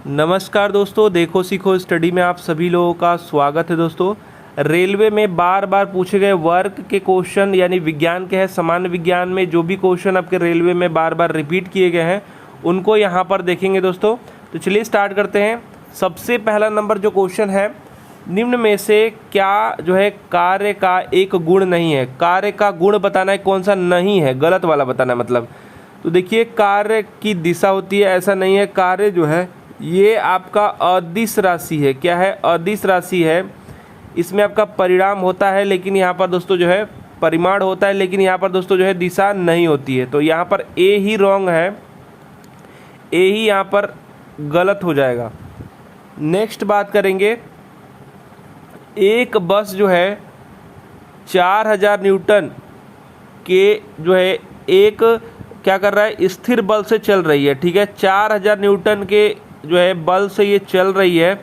नमस्कार दोस्तों, देखो सीखो स्टडी में आप सभी लोगों का स्वागत है। दोस्तों, रेलवे में बार बार पूछे गए वर्क के क्वेश्चन यानी विज्ञान के हैं, सामान्य विज्ञान में जो भी क्वेश्चन आपके रेलवे में बार बार रिपीट किए गए हैं उनको यहाँ पर देखेंगे दोस्तों। तो चलिए स्टार्ट करते हैं। सबसे पहला नंबर जो क्वेश्चन है, निम्न में से क्या जो है कार्य का एक गुण नहीं है। कार्य का गुण बताना है, कौन सा नहीं है, गलत वाला बताना है मतलब। तो देखिए, कार्य की दिशा होती है, ऐसा नहीं है। कार्य जो है ये आपका अदिश राशि है। क्या है? अदिश राशि है। इसमें आपका परिणाम होता है, लेकिन यहाँ पर दोस्तों जो है परिमाण होता है, लेकिन यहाँ पर दोस्तों जो है दिशा नहीं होती है। तो यहाँ पर ए ही रॉन्ग है, ए ही यहाँ पर गलत हो जाएगा। नेक्स्ट बात करेंगे, एक बस जो है 4000 न्यूटन के जो है एक क्या कर रहा है, स्थिर बल से चल रही है। ठीक है, 4000 न्यूटन के जो है बल से ये चल रही है।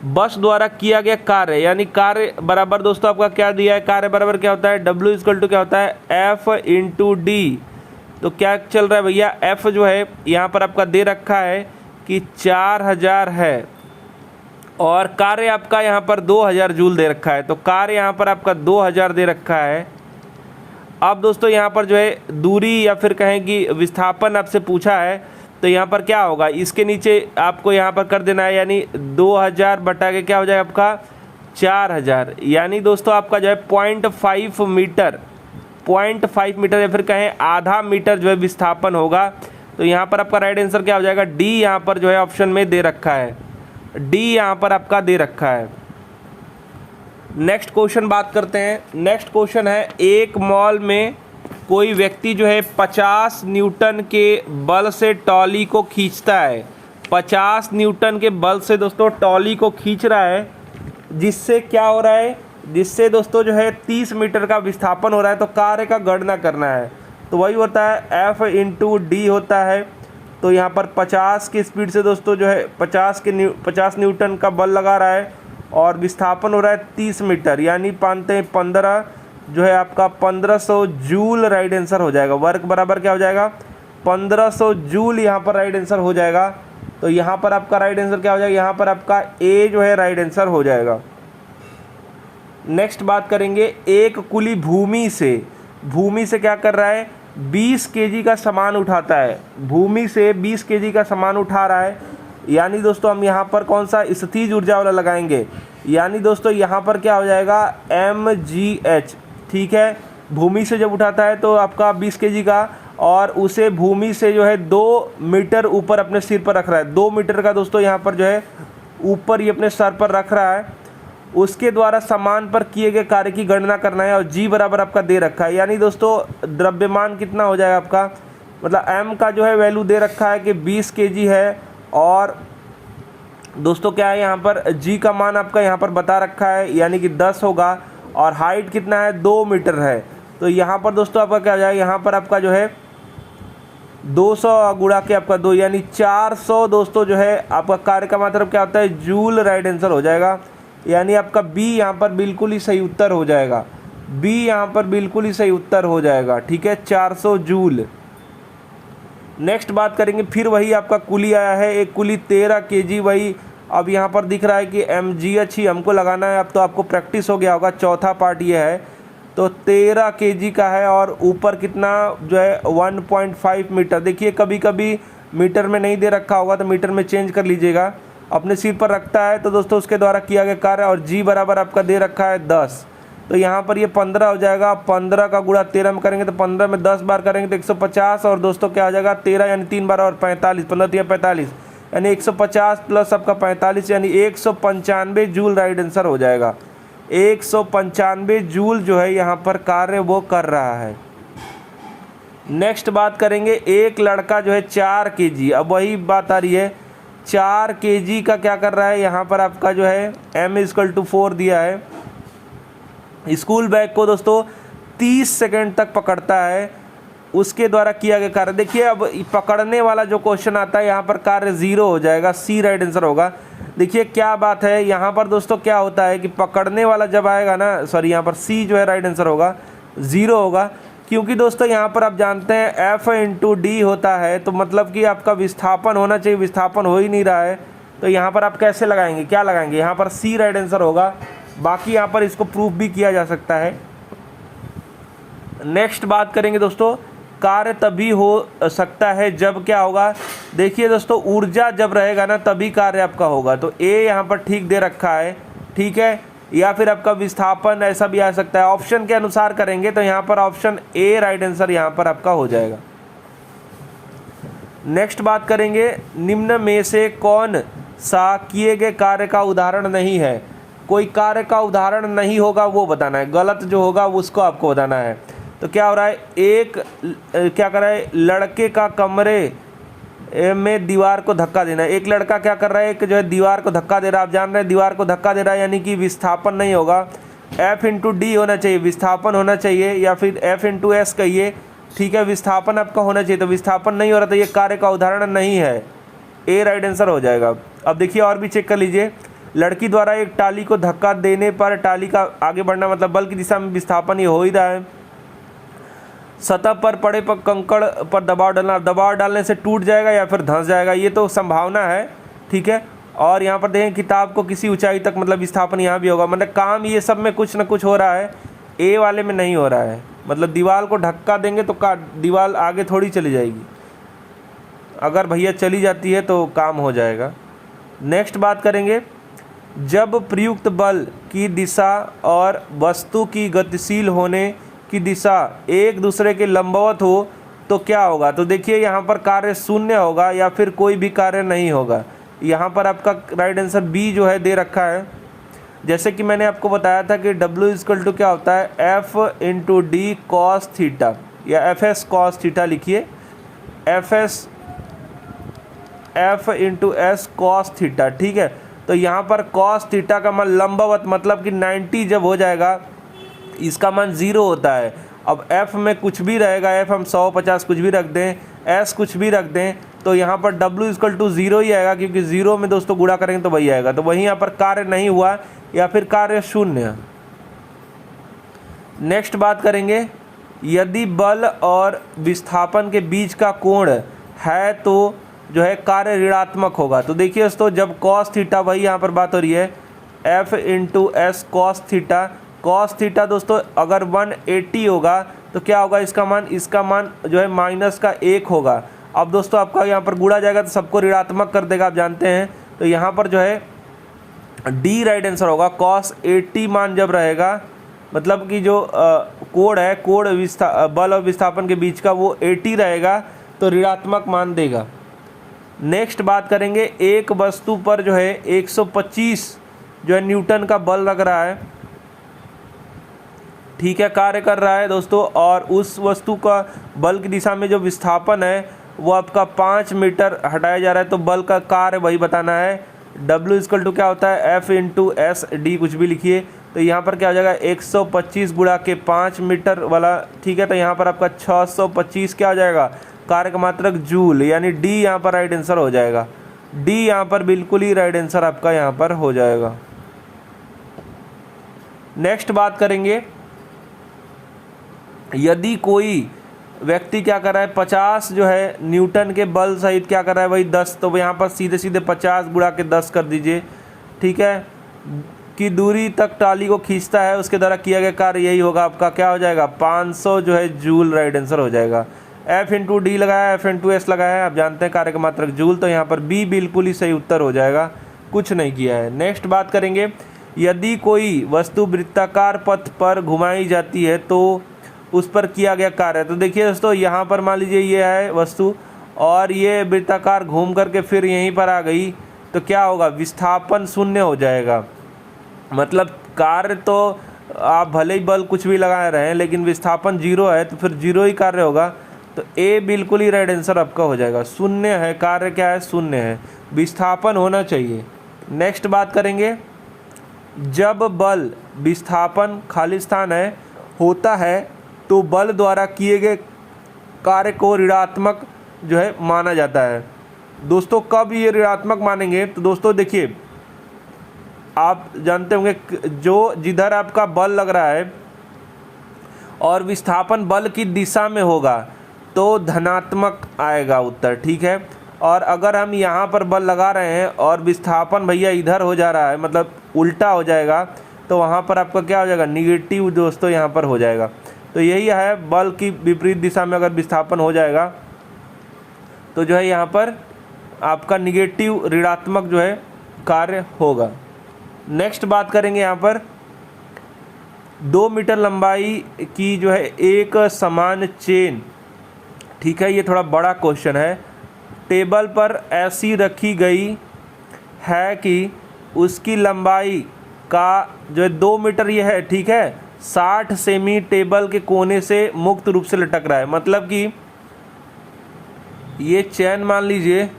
बस द्वारा किया गया कार्य यानी कार्य बराबर दोस्तों आपका क्या दिया है, कार्य बराबर क्या होता है, W इक्वल टू क्या होता है, F इंटू डी। तो क्या चल रहा है भैया, F जो है यहाँ पर आपका दे रखा है कि 4000 है और कार्य आपका यहाँ पर 2000 जूल दे रखा है। तो कार्य यहाँ पर आपका 2000 दे रखा है। अब दोस्तों यहाँ पर जो है दूरी या फिर कहें कि विस्थापन आपसे पूछा है, तो यहाँ पर क्या होगा, इसके नीचे आपको यहाँ पर कर देना है, यानी 2000 बटा के क्या हो जाएगा आपका 4000, यानी दोस्तों आपका जो है 0.5 मीटर, 0.5 मीटर या फिर कहें आधा मीटर जो है विस्थापन होगा। तो यहाँ पर आपका राइट आंसर क्या हो जाएगा, डी यहाँ पर जो है ऑप्शन में दे रखा है, डी यहाँ पर आपका दे रखा है। नेक्स्ट क्वेश्चन बात करते हैं। नेक्स्ट क्वेश्चन है, एक मॉल में कोई व्यक्ति जो है 50 न्यूटन के बल से ट्रॉली को खींचता है। 50 न्यूटन के बल से दोस्तों ट्रॉली को खींच रहा है, जिससे क्या हो रहा है, जिससे दोस्तों जो है 30 मीटर का विस्थापन हो रहा है। तो कार्य का गणना करना है, तो वही होता है F इंटू डी होता है। तो यहाँ पर 50 की स्पीड से दोस्तों जो है 50 न्यूटन का बल लगा रहा है और विस्थापन हो रहा है 30 मीटर, यानी 15 जो है आपका 1500 जूल राइट आंसर हो जाएगा। वर्क बराबर क्या हो जाएगा, 1500 जूल यहाँ पर राइट आंसर हो जाएगा। तो यहाँ पर आपका राइट आंसर क्या हो जाएगा, यहाँ पर आपका ए जो है राइट आंसर हो जाएगा। नेक्स्ट बात करेंगे, एक कुली भूमि से क्या कर रहा है, 20 केजी का सामान उठाता है। भूमि से 20 केजी का सामान उठा रहा है, यानी दोस्तों हम यहाँ पर कौन सा स्थितिज ऊर्जा वाला लगाएंगे, यानी दोस्तों यहाँ पर क्या हो जाएगा mgh। ठीक है, भूमि से जब उठाता है तो आपका 20 केजी का, और उसे भूमि से जो है 2 मीटर ऊपर अपने सिर पर रख रहा है। 2 मीटर का दोस्तों यहाँ पर जो है ऊपर ही अपने सर पर रख रहा है। उसके द्वारा सामान पर किए गए कार्य की गणना करना है, और जी बराबर आपका दे रखा है, यानी दोस्तों द्रव्यमान कितना हो जाएगा आपका, मतलब m का जो है वैल्यू दे रखा है कि 20 केजी है, और दोस्तों क्या है यहाँ पर g का मान आपका यहाँ पर बता रखा है, यानी कि 10 होगा, और हाइट कितना है, 2 मीटर है। तो यहाँ पर दोस्तों आपका क्या हो जाएगा, यहाँ पर आपका जो है 200 गुणा के आपका 2, यानी 400 दोस्तों जो है आपका कार्य का मतलब क्या होता है, जूल राइट आंसर हो जाएगा। यानी आपका बी यहाँ पर बिल्कुल ही सही उत्तर हो जाएगा, बी यहाँ पर बिल्कुल ही सही उत्तर हो जाएगा। ठीक है, 400 जूल। नेक्स्ट बात करेंगे, फिर वही आपका कुली आया है, एक कुली 13 केजी, वही अब यहाँ पर दिख रहा है कि mgh ही हमको लगाना है। अब तो आपको प्रैक्टिस हो गया होगा, चौथा पार्ट ये है। तो 13 केजी का है, और ऊपर कितना जो है 1.5 मीटर। देखिए कभी कभी मीटर में नहीं दे रखा होगा तो मीटर में चेंज कर लीजिएगा। अपने सिर पर रखता है तो दोस्तों उसके द्वारा किया गया कार्य, और जी बराबर आपका दे रखा है 10। तो यहाँ पर ये 15 हो जाएगा। 15 का गुणा 13 में करेंगे तो 15 में 10 बार करेंगे तो 150, और दोस्तों क्या हो जाएगा 13 यानी 3 बार और 45, 15 45, यानी 150 प्लस आपका 45, यानी 195 जूल राइट आंसर हो जाएगा। 195 जूल जो है यहाँ पर कार्य वो कर रहा है। नेक्स्ट बात करेंगे, एक लड़का जो है 4 केजी, अब वही बात आ रही है, 4 केजी का क्या कर रहा है, यहाँ पर आपका जो है m इक्वल टू 4 दिया है। स्कूल बैग को दोस्तों 30 सेकंड तक पकड़ता है, उसके द्वारा किया गया कार्य। देखिए अब पकड़ने वाला जो क्वेश्चन आता है यहाँ पर कार्य 0 हो जाएगा, सी राइट आंसर होगा। देखिए क्या बात है, यहाँ पर दोस्तों क्या होता है कि पकड़ने वाला जब आएगा ना, सॉरी यहाँ पर सी जो है राइट आंसर होगा, 0 होगा। क्योंकि दोस्तों यहाँ पर आप जानते हैं F इंटू डी होता है, तो मतलब कि आपका विस्थापन होना चाहिए, विस्थापन हो ही नहीं रहा है, तो यहाँ पर आप कैसे लगाएंगे, क्या लगाएंगे, यहाँ पर सी राइट आंसर होगा। बाकी यहाँ पर इसको प्रूफ भी किया जा सकता है। नेक्स्ट बात करेंगे दोस्तों, कार्य तभी हो सकता है जब क्या होगा। देखिए दोस्तों, ऊर्जा जब रहेगा ना तभी कार्य आपका होगा, तो ए यहाँ पर ठीक दे रखा है, ठीक है। या फिर आपका विस्थापन ऐसा भी आ सकता है, ऑप्शन के अनुसार करेंगे तो यहाँ पर ऑप्शन ए राइट आंसर यहाँ पर आपका हो जाएगा। नेक्स्ट बात करेंगे, निम्न में से कौन सा किए गए कार्य का उदाहरण नहीं है। कोई कार्य का उदाहरण नहीं होगा वो बताना है, गलत जो होगा उसको आपको बताना है। तो क्या हो रहा है, एक क्या कर रहा है, लड़के का कमरे में दीवार को धक्का देना है। एक लड़का क्या कर रहा है, एक जो है दीवार को धक्का दे रहा है। आप जान रहे हैं दीवार को धक्का दे रहा है यानी कि विस्थापन नहीं होगा, F इंटू डी होना चाहिए, विस्थापन होना चाहिए, या फिर F इंटू एस कहिए, ठीक है। विस्थापन आपका होना चाहिए, तो विस्थापन नहीं हो रहा, तो ये कार्य का उदाहरण नहीं है, ए राइट आंसर हो जाएगा। अब देखिए और भी चेक कर लीजिए, लड़की द्वारा एक टाली को धक्का देने पर टाली का आगे बढ़ना, मतलब बल की दिशा में विस्थापन ये हो ही रहा है। सतह पर पड़े पर कंकड़ पर दबाव डालना, दबाव डालने से टूट जाएगा या फिर धंस जाएगा, ये तो संभावना है, ठीक है। और यहाँ पर देखें, किताब को किसी ऊंचाई तक, मतलब विस्थापन यहाँ भी होगा, मतलब काम ये सब में कुछ ना कुछ हो रहा है, ए वाले में नहीं हो रहा है। मतलब दीवार को धक्का देंगे तो दीवार आगे थोड़ी चली जाएगी, अगर भैया चली जाती है तो काम हो जाएगा। नेक्स्ट बात करेंगे, जब प्रयुक्त बल की दिशा और वस्तु की गतिशील होने की दिशा एक दूसरे के लंबवत हो तो क्या होगा। तो देखिए यहाँ पर कार्य शून्य होगा या फिर कोई भी कार्य नहीं होगा। यहाँ पर आपका राइट आंसर बी जो है दे रखा है। जैसे कि मैंने आपको बताया था कि W इक्वल टू क्या होता है, F into D cos theta, या FS कॉस थीटा लिखिए, F into S cos theta, ठीक है। तो यहाँ पर कॉस थीटा का मान लंबवत, मतलब कि 90 जब हो जाएगा इसका मान 0 होता है। अब F में कुछ भी रहेगा, F हम 100 50 कुछ भी रख दें, S कुछ भी रख दें, तो यहाँ पर W इक्वल टू 0 ही आएगा, क्योंकि 0 में दोस्तों गुणा करेंगे तो वही आएगा। तो वही यहाँ पर कार्य नहीं हुआ या फिर कार्य शून्य। नेक्स्ट बात करेंगे, यदि बल और विस्थापन के बीच का कोण है तो जो है कार्य ऋणात्मक होगा। तो देखिए दोस्तों, जब कॉस थीटा, वही यहाँ पर बात हो रही है, F into S cos theta, cos theta दोस्तों अगर 180 होगा तो क्या होगा, इसका मान जो है माइनस का 1 होगा। अब दोस्तों आपका यहाँ पर गुणा जाएगा तो सबको ऋणात्मक कर देगा, आप जानते हैं। तो यहाँ पर जो है डी राइट आंसर होगा। कॉस 80 मान जब रहेगा, मतलब कि जो कोण है, कोण बल और विस्थापन के बीच का, वो 80 रहेगा तो ऋणात्मक मान देगा। नेक्स्ट बात करेंगे, एक वस्तु पर जो है 125 जो है न्यूटन का बल लग रहा है, ठीक है, कार्य कर रहा है दोस्तों, और उस वस्तु का बल की दिशा में जो विस्थापन है वो आपका 5 मीटर हटाया जा रहा है। तो बल का कार्य वही बताना है। W इक्वल टू क्या होता है, F इंटू एस डी कुछ भी लिखिए। तो यहाँ पर क्या हो जाएगा, 125 गुणा के 5 मीटर वाला, ठीक है। तो यहाँ पर आपका 625 क्या हो जाएगा, कार्य का मात्रक जूल, यानी डी यहाँ पर राइट आंसर हो जाएगा। डी यहाँ पर बिल्कुल ही राइट आंसर आपका यहाँ पर हो जाएगा। नेक्स्ट बात करेंगे, यदि कोई व्यक्ति क्या कर रहा है, 50 जो है न्यूटन के बल सहित क्या कर रहा है, वही 10, तो यहाँ पर सीधे सीधे 50 गुणा के 10 कर दीजिए, ठीक है, की दूरी तक टाली को खींचता है, उसके द्वारा किया गया कार्य यही होगा आपका, क्या हो जाएगा, 500 जो है जूल राइट आंसर हो जाएगा। F इंटू डी लगाया, F इंटू एस लगाया है, आप जानते हैं कार्य का मात्रक जूल, तो यहाँ पर बी बिल्कुल ही सही उत्तर हो जाएगा, कुछ नहीं किया है। नेक्स्ट बात करेंगे, यदि कोई वस्तु वृत्ताकार पथ पर घुमाई जाती है तो उस पर किया गया कार्य। तो देखिए दोस्तों, यहाँ पर मान लीजिए ये है वस्तु और ये वृत्ताकार घूम करके फिर यहीं पर आ गई, तो क्या होगा, विस्थापन शून्य हो जाएगा। मतलब कार्य तो आप भले ही बल कुछ भी लगा रहे हैं लेकिन विस्थापन 0 है, तो फिर 0 ही कार्य होगा। तो ए बिल्कुल ही राइट आंसर आपका हो जाएगा। शून्य है, कार्य क्या है, शून्य है, विस्थापन होना चाहिए। नेक्स्ट बात करेंगे, जब बल विस्थापन खाली स्थान है होता है तो बल द्वारा किए गए कार्य को ऋणात्मक जो है माना जाता है। दोस्तों कब ये ऋणात्मक मानेंगे, तो दोस्तों देखिए, आप जानते होंगे जो जिधर आपका बल लग रहा है और विस्थापन बल की दिशा में होगा तो धनात्मक आएगा उत्तर, ठीक है। और अगर हम यहाँ पर बल लगा रहे हैं और विस्थापन भैया इधर हो जा रहा है, मतलब उल्टा हो जाएगा, तो वहाँ पर आपका क्या हो जाएगा, निगेटिव दोस्तों यहाँ पर हो जाएगा। तो यही है, बल की विपरीत दिशा में अगर विस्थापन हो जाएगा तो जो है यहाँ पर आपका निगेटिव ऋणात्मक जो है कार्य होगा। नेक्स्ट बात करेंगे यहाँ पर 2 मीटर लंबाई की जो है एक समान चेन, ठीक है, ये थोड़ा बड़ा क्वेश्चन है, टेबल पर ऐसी रखी गई है कि उसकी लंबाई का जो है 2 मीटर ये है, ठीक है, 60 सेमी टेबल के कोने से मुक्त रूप से लटक रहा है। मतलब कि ये चेन मान लीजिए,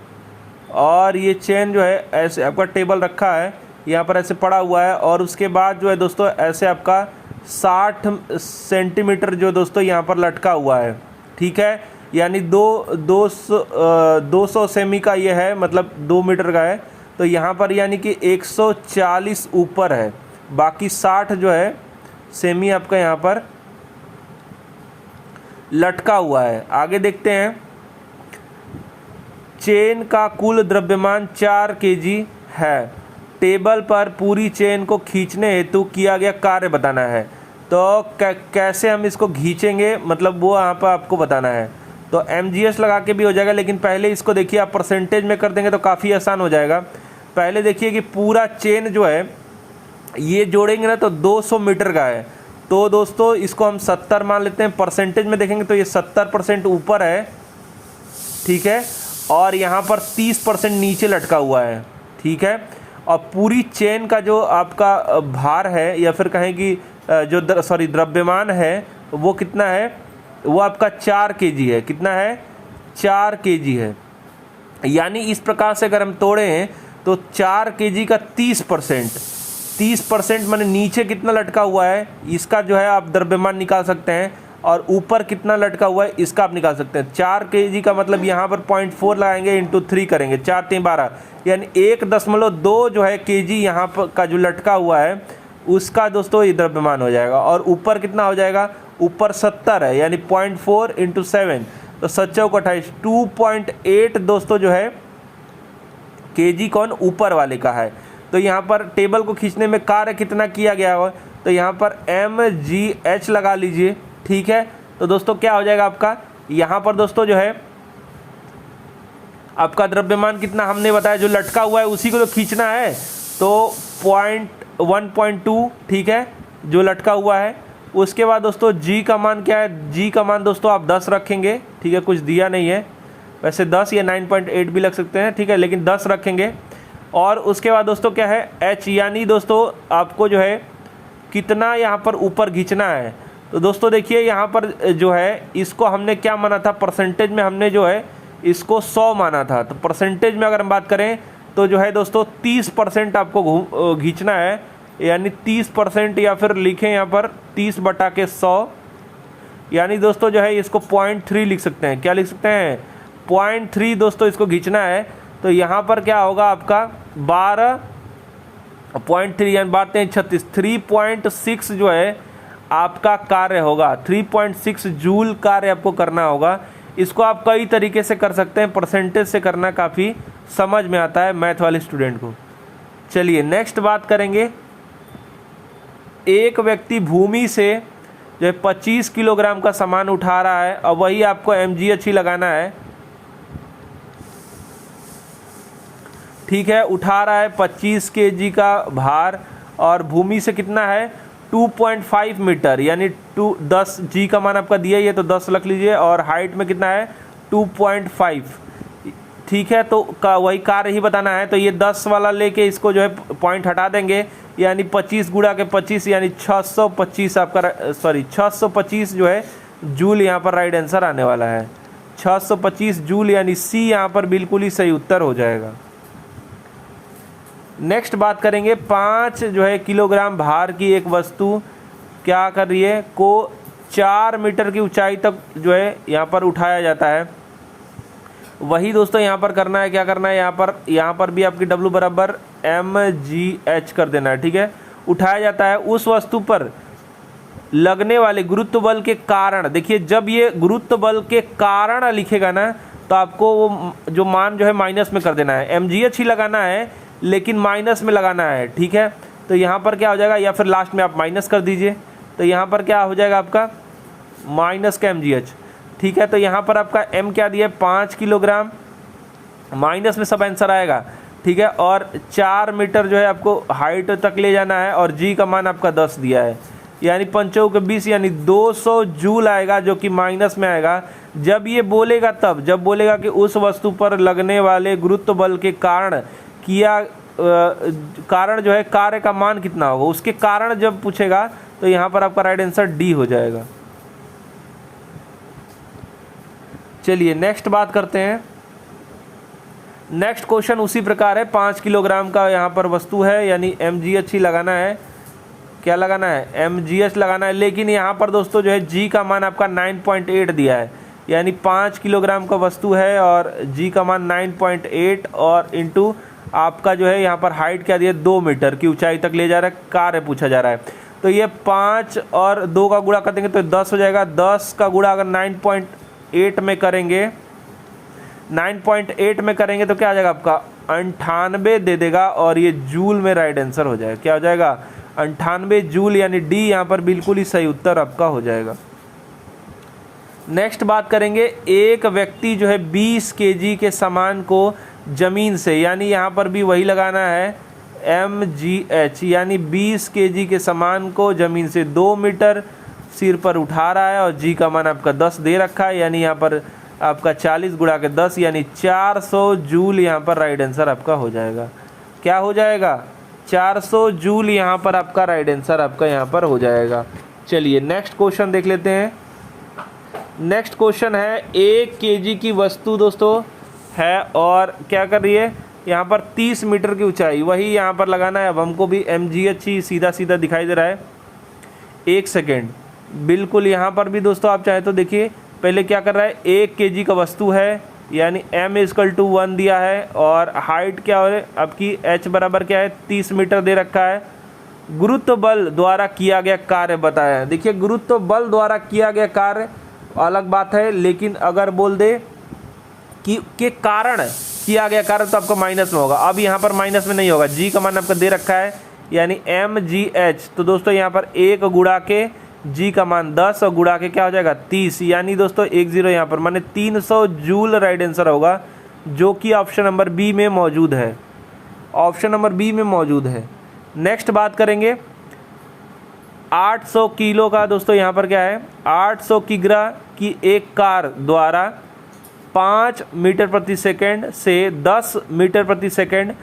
और ये चेन जो है ऐसे आपका टेबल रखा है, यहाँ पर ऐसे पड़ा हुआ है, और उसके बाद जो है दोस्तों ऐसे आपका 60 सेंटीमीटर जो दोस्तों यहाँ पर लटका हुआ है, ठीक है, यानी 200 सेमी का ये है, मतलब 2 मीटर का है। तो यहाँ पर यानी कि 140 ऊपर है, बाकी 60 जो है सेमी आपका यहाँ पर लटका हुआ है। आगे देखते हैं, चेन का कुल द्रव्यमान 4 kg है, टेबल पर पूरी चेन को खींचने हेतु किया गया कार्य बताना है। तो कैसे हम इसको खींचेंगे, मतलब वो यहाँ पर आपको बताना है। तो MGS लगा के भी हो जाएगा, लेकिन पहले इसको देखिए, आप परसेंटेज में कर देंगे तो काफ़ी आसान हो जाएगा। पहले देखिए कि पूरा चेन जो है ये जोड़ेंगे ना तो 200 मीटर का है, तो दोस्तों इसको हम 70 मान लेते हैं। परसेंटेज में देखेंगे तो ये 70% ऊपर है, ठीक है, और यहाँ पर 30% नीचे लटका हुआ है, ठीक है। और पूरी चेन का जो आपका भार है, या फिर कहें कि जो द्रव्यमान है, वो कितना है, वो आपका 4 kg है। कितना है, 4 kg है। यानी इस प्रकार से अगर हम तोड़े हैं तो 4 kg का 30% माने नीचे कितना लटका हुआ है इसका जो है आप द्रव्यमान निकाल सकते हैं, और ऊपर कितना लटका हुआ है इसका आप निकाल सकते हैं। 4 kg का मतलब यहाँ पर 0.4 लगाएंगे, इंटू 3 करेंगे, 4 3 12, यानी 1.2 जो है kg यहाँ पर का जो लटका हुआ है उसका दोस्तों ये द्रव्यमान हो जाएगा। और ऊपर कितना हो जाएगा, ऊपर 70 है, यानी 0.4 इंटू 7, तो 7 × 28, 2.8 दोस्तों जो है kg कौन, ऊपर वाले का है। तो यहाँ पर टेबल को खींचने में कार्य कितना किया गया हो, तो यहाँ पर mgh लगा लीजिए, ठीक है। तो दोस्तों क्या हो जाएगा आपका, यहाँ पर दोस्तों जो है आपका द्रव्यमान कितना हमने बताया, जो लटका हुआ है उसी को तो खींचना है, तो 1.2, ठीक है, जो लटका हुआ है। उसके बाद दोस्तों g का मान क्या है, g का मान दोस्तों आप 10 रखेंगे, ठीक है, कुछ दिया नहीं है, वैसे 10 या 9.8 भी लग सकते हैं, ठीक है, लेकिन 10 रखेंगे। और उसके बाद दोस्तों क्या है, h, यानी दोस्तों आपको जो है कितना यहाँ पर ऊपर खींचना है। तो दोस्तों देखिए यहाँ पर जो है इसको हमने क्या माना था, परसेंटेज में हमने जो है इसको 100 माना था। तो परसेंटेज में अगर हम बात करें तो जो है दोस्तों 30% आपको खींचना है, यानी 30%, या फिर लिखें यहाँ पर 30/100, यानी दोस्तों जो है इसको 0.3 लिख सकते हैं। क्या लिख सकते हैं, 0.3 दोस्तों इसको खींचना है। तो यहाँ पर क्या होगा आपका 12.3 यानी 36, 3.6 जो है आपका कार्य होगा, 3.6 जूल कार्य आपको करना होगा। इसको आप कई तरीके से कर सकते हैं, परसेंटेज से करना काफ़ी समझ में आता है मैथ वाले स्टूडेंट को। चलिए नेक्स्ट बात करेंगे, एक व्यक्ति भूमि से जो है 25 किलोग्राम का सामान उठा रहा है, और वही आपको mgh ही लगाना है, ठीक है। उठा रहा है 25 kg का भार, और भूमि से कितना है 2.5 मीटर, यानी 10 g का मान आपका दिया ही है तो 10 रख लीजिए, और हाइट में कितना है 2.5, ठीक है। तो वही कार्य ही बताना है, तो ये 10 वाला लेके इसको जो है पॉइंट हटा देंगे, यानी 25 × 25 यानी 625 आपका, 625 जो है जूल यहाँ पर राइट आंसर आने वाला है, 625 जूल, यानी सी यहाँ पर बिल्कुल ही सही उत्तर हो जाएगा। नेक्स्ट बात करेंगे, 5 जो है किलोग्राम भार की एक वस्तु क्या कर रही है, को 4 मीटर की ऊंचाई तक जो है यहाँ पर उठाया जाता है। वही दोस्तों यहाँ पर करना है, क्या करना है, यहाँ पर भी आपकी W = mgh कर देना है, ठीक है। उठाया जाता है, उस वस्तु पर लगने वाले गुरुत्व बल के कारण, देखिए जब ये गुरुत्व बल के कारण लिखेगा ना तो आपको वो जो मान जो है माइनस में कर देना है, mgh ही लगाना है लेकिन माइनस में लगाना है, ठीक है। तो यहाँ पर क्या हो जाएगा, या फिर लास्ट में आप माइनस कर दीजिए, तो यहाँ पर क्या हो जाएगा आपका माइनस का mgh, ठीक है। तो यहाँ पर आपका m क्या दिया है 5 किलोग्राम, माइनस में सब आंसर आएगा, ठीक है। और 4 मीटर जो है आपको हाइट तक ले जाना है और g का मान आपका 10 दिया है, यानी 5 के 20 यानी 200 जूल आएगा, जो कि माइनस में आएगा। जब ये बोलेगा तब, जब बोलेगा कि उस वस्तु पर लगने वाले गुरुत्व बल के कारण कारण जो है कार्य का मान कितना होगा, उसके कारण जब पूछेगा तो यहाँ पर आपका राइट आंसर डी हो जाएगा। चलिए नेक्स्ट बात करते हैं। नेक्स्ट क्वेश्चन उसी प्रकार है, 5 किलोग्राम का यहाँ पर वस्तु है, यानी mgh ही लगाना है, क्या लगाना है mgh लगाना है। लेकिन यहाँ पर दोस्तों जो है g का मान आपका 9.8 दिया है, यानी 5 किलोग्राम का वस्तु है और g का मान 9.8 और इंटू आपका जो है यहाँ पर हाइट क्या दिया 2 मीटर की ऊंचाई तक ले जा रहा है, कार्य पूछा जा रहा है। तो ये 5 और 2 का गुणा कर देंगे तो 10 हो जाएगा, 10 का गुणा अगर 9.8 में करेंगे, 9.8 में करेंगे तो क्या आ जाएगा आपका 98 दे देगा और ये जूल में राइट आंसर हो जाएगा, क्या हो जाएगा 98 जूल, यानी डी यहाँ पर बिल्कुल ही सही उत्तर आपका हो जाएगा। नेक्स्ट बात करेंगे, एक व्यक्ति जो है 20 केजी के सामान को जमीन से, यानी यहाँ पर भी वही लगाना है mgh, यानी 20 केजी के सामान को जमीन से 2 मीटर सिर पर उठा रहा है और g का मान आपका 10 दे रखा है, यानी यहाँ पर आपका 40 गुणा के 10 यानी 400 जूल यहाँ पर राइट आंसर आपका हो जाएगा। क्या हो जाएगा 400 जूल यहाँ पर आपका राइट आंसर आपका यहाँ पर हो जाएगा। चलिए नेक्स्ट क्वेश्चन देख लेते हैं। नेक्स्ट क्वेश्चन है, 1 केजी की वस्तु दोस्तों है और क्या कर रही है, यहाँ पर 30 मीटर की ऊंचाई, वही यहाँ पर लगाना है। अब हमको भी mgh ही सीधा सीधा दिखाई दे रहा है, 1 सेकेंड बिल्कुल। यहाँ पर भी दोस्तों आप चाहे तो देखिए, पहले क्या कर रहा है, 1 केजी का वस्तु है, यानी m = 1 दिया है और हाइट क्या है आपकी h बराबर क्या है 30 मीटर दे रखा है। गुरुत्व बल द्वारा किया गया कार्य बताया है। देखिए गुरुत्व बल द्वारा किया गया कार्य अलग बात है, लेकिन अगर बोल दे कि के कारण किया गया कार्य तो आपको माइनस में होगा। अब यहाँ पर माइनस में नहीं होगा, g का मान आपका दे रखा है यानी mgh। तो दोस्तों यहाँ पर 1 गुणा के g का मान 10 और गुणा के क्या हो जाएगा 30, यानी दोस्तों 10 यहाँ पर माने 300 जूल राइट आंसर होगा, जो कि ऑप्शन नंबर बी में मौजूद है, ऑप्शन नंबर बी में मौजूद है। नेक्स्ट बात करेंगे 800 किलो का, दोस्तों यहाँ पर क्या है 800 किग्रा की एक कार द्वारा 5 मीटर प्रति सेकंड से 10 मीटर प्रति सेकंड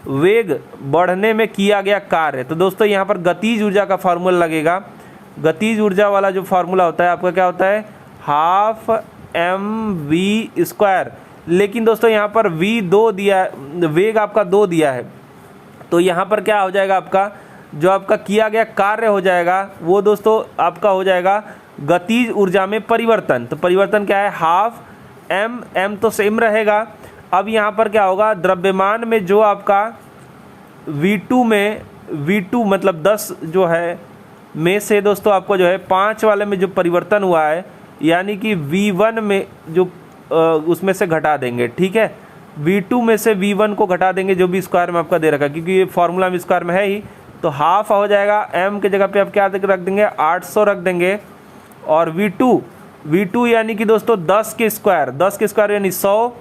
वेग बढ़ने में किया गया कार्य। तो दोस्तों यहाँ पर गतिज ऊर्जा का फार्मूला लगेगा। गतिज ऊर्जा वाला जो फार्मूला होता है आपका क्या होता है, हाफ mv²। लेकिन दोस्तों यहाँ पर v2 दिया है, वेग आपका 2 दिया है, तो यहाँ पर क्या हो जाएगा आपका जो आपका किया गया कार्य हो जाएगा वो दोस्तों आपका हो जाएगा गतिज ऊर्जा में परिवर्तन। तो परिवर्तन क्या है, हाफ m तो सेम रहेगा। अब यहाँ पर क्या होगा, द्रव्यमान में जो आपका v2 मतलब 10 जो है में से दोस्तों आपको जो है 5 वाले में जो परिवर्तन हुआ है, यानी कि v1 में जो उसमें से घटा देंगे, ठीक है। v2 में से v1 को घटा देंगे जो भी स्क्वायर में आपका दे रखा है, क्योंकि ये फॉर्मूला में स्क्वायर में है ही, तो हाफ हो जाएगा। m के जगह पे आप क्या रख देंगे 800 रख देंगे और v2 यानी कि दोस्तों 10 के स्क्वायर यानी 100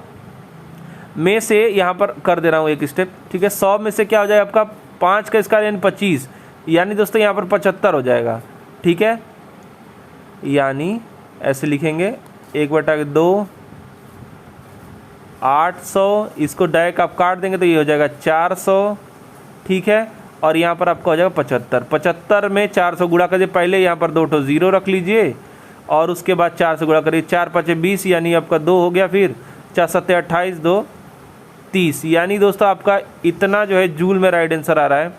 में से यहाँ पर कर दे रहा हूँ एक स्टेप, ठीक है। 100 में से क्या हो जाएगा आपका 5 का स्क्वायर यानी 25, यानी दोस्तों यहाँ पर 75 हो जाएगा, ठीक है। यानी ऐसे लिखेंगे 1/2 800, इसको डायरेक्ट आप काट देंगे तो ये हो जाएगा 400, ठीक है। और यहाँ पर आपका हो जाएगा 75 में 400 गुणा करिए, पहले यहाँ पर 2 0 रख लीजिए और उसके बाद 4 से गुणा करिए, 4 5 20 यानी आपका 2 हो गया, फिर 4 7 28 2 30, यानी दोस्तों आपका इतना जो है जूल में राइट आंसर आ रहा है।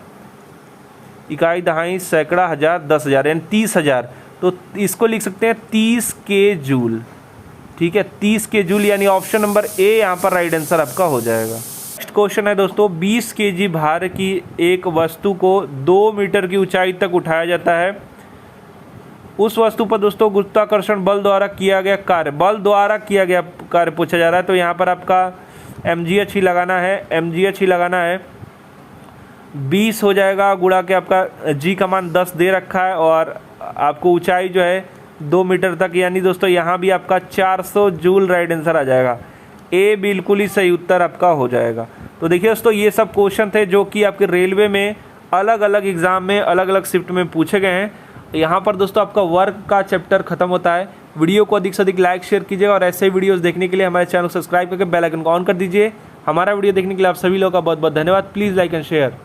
इकाई दहाई सैकड़ा हज़ार 10,000 यानी 30,000, तो इसको लिख सकते हैं 30 के जूल, ठीक है। 30 के जूल यानी ऑप्शन नंबर ए यहाँ पर राइट आंसर आपका हो जाएगा। नेक्स्ट क्वेश्चन है दोस्तों, 20 केजी भार की एक वस्तु को 2 मीटर की ऊंचाई तक उठाया जाता है उस वस्तु पर दोस्तों गुरुत्वाकर्षण बल द्वारा किया गया कार्य, बल द्वारा किया गया कार्य पूछा जा रहा है। तो यहाँ पर आपका mgh ही लगाना है, mgh ही लगाना है। 20 हो जाएगा गुणा के आपका g का मान 10 दे रखा है और आपको ऊंचाई जो है 2 मीटर तक, यानी दोस्तों यहाँ भी आपका 400 जूल राइट आंसर आ जाएगा। ए बिल्कुल ही सही उत्तर आपका हो जाएगा। तो देखिए दोस्तों ये सब क्वेश्चन थे जो कि आपके रेलवे में अलग अलग एग्जाम में अलग अलग शिफ्ट में पूछे गए हैं। यहाँ पर दोस्तों आपका वर्क का चैप्टर खत्म होता है। वीडियो को अधिक से अधिक लाइक शेयर कीजिएगा और ऐसे ही वीडियोस देखने के लिए हमारे चैनल को सब्सक्राइब करके बेल आइकन को ऑन कर दीजिए। हमारा वीडियो देखने के लिए आप सभी लोगों का बहुत बहुत धन्यवाद। Please like and share.